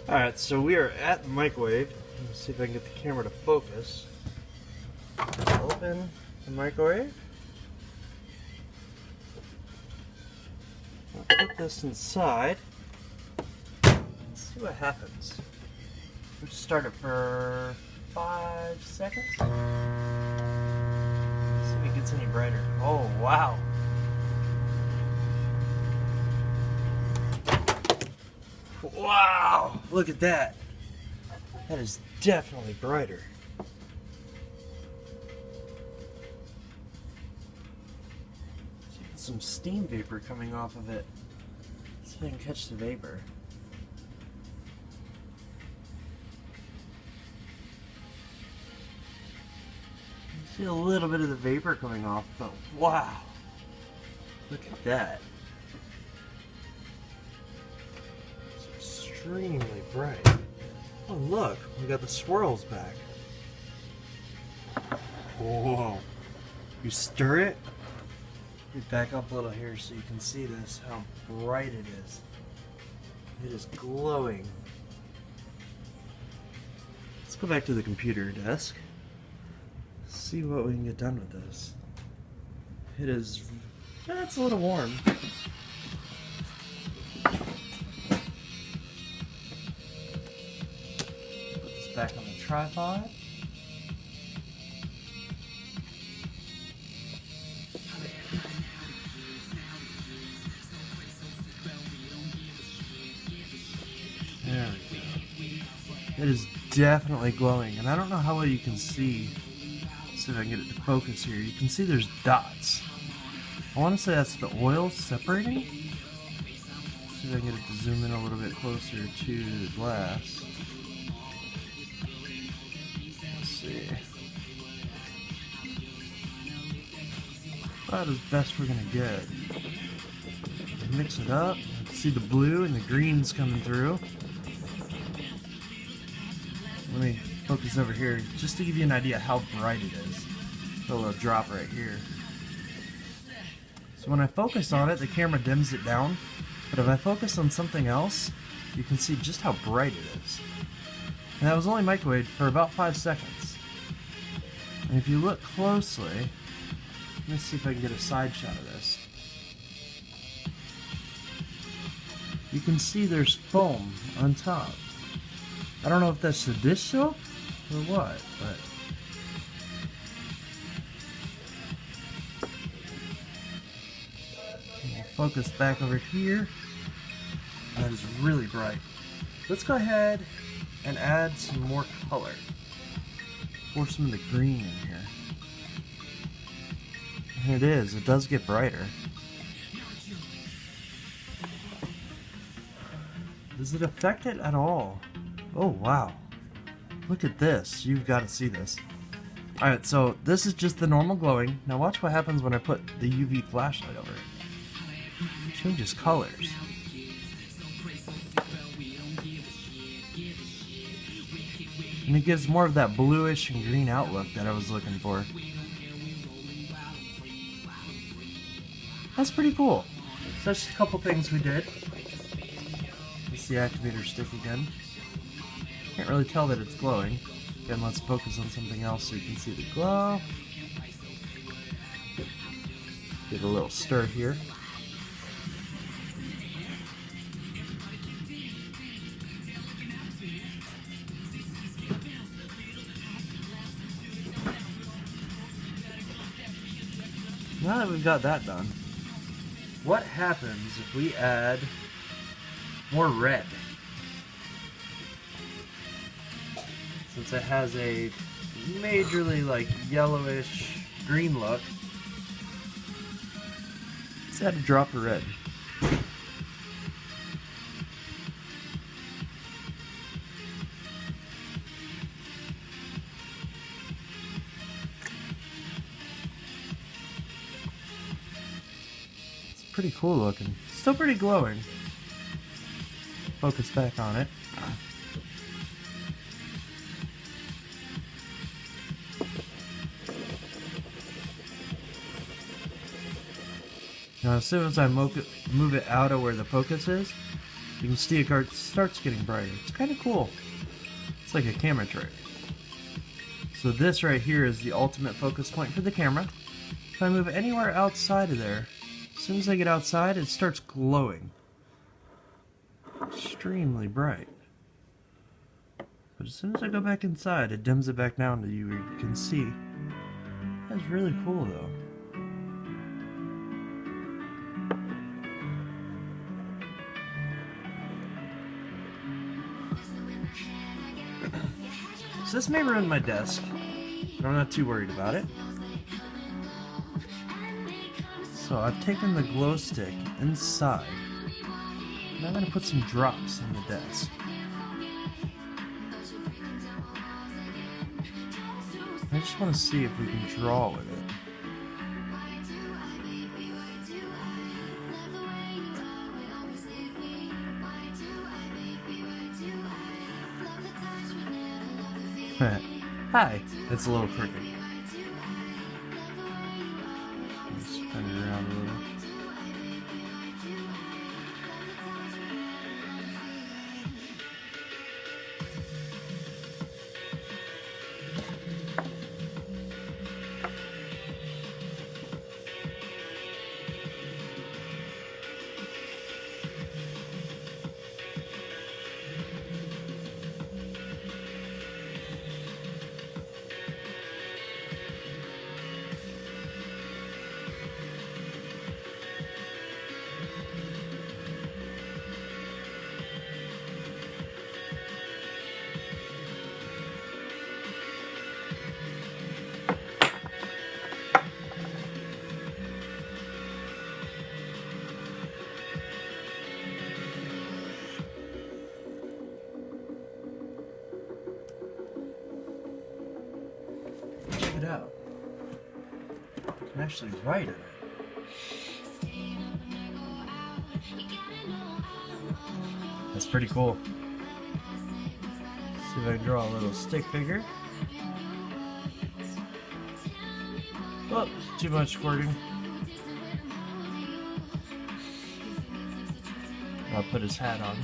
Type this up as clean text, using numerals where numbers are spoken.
Alright, so we are at the microwave. Let's see if I can get the camera to focus. Open the microwave. I'll put this inside. Let's see what happens. We'll start it for 5 seconds. See if it gets any brighter. Oh, wow. Wow! Look at that. That is definitely brighter. Some steam vapor coming off of it. Let's see if I can catch the vapor. I see a little bit of the vapor coming off, but wow! Look at that. It's extremely bright. Oh look, we got the swirls back. Whoa! You stir it. Let me back up a little here so you can see this, how bright it is. It is glowing. Let's go back to the computer desk. See what we can get done with this. It is... it's a little warm. Put this back on the tripod. There we go. It is definitely glowing, and I don't know how well you can see. Let's see if I can get it to focus here. You can see there's dots. I want to say that's the oil separating. Let's see if I can get it to zoom in a little bit closer to the glass. Let's see. About as best we're gonna get. Mix it up. See the blue and the greens coming through. Let me focus over here just to give you an idea how bright it is. A little drop right here. So when I focus on it, the camera dims it down. But if I focus on something else, you can see just how bright it is. And that was only microwaved for about 5 seconds. And if you look closely, let me see if I can get a side shot of this. You can see there's foam on top. I don't know if that's the dish soap or what, but we'll focus back over here. That is really bright. Let's go ahead and add some more color. Pour some of the green in here. And it does get brighter. Does it affect it at all? Oh wow, look at this. You've got to see this. Alright, so this is just the normal glowing. Now watch what happens when I put the UV flashlight over it. It changes colors. And it gives more of that bluish and green outlook that I was looking for. That's pretty cool. So that's just a couple things we did. The activator stick again. Can't really tell that it's glowing. Again, let's focus on something else so you can see the glow. Give it a little stir here. Now that we've got that done, what happens if we add more red? Since it has a majorly like yellowish green look, let's add a drop of red. It's pretty cool looking. Still pretty glowing. Focus back on it. Now as soon as I move it out of where the focus is, You can see it starts getting brighter. It's kind of cool. It's like a camera trick. So this right here is the ultimate focus point for the camera. If I move anywhere outside of there, as soon as I get outside, it starts glowing. Extremely bright. But as soon as I go back inside, it dims it back down to you where you can see. That's really cool though. So this may ruin my desk, but I'm not too worried about it. So I've taken the glow stick inside, and I'm going to put some drops in the desk. I just want to see if we can draw with it. Hi, it's a little crooked. Let's spin it around a little. Check it out. You can actually write in it. That's pretty cool. See if I can draw a little stick figure. Oh, too much squirting. I'll put his hat on.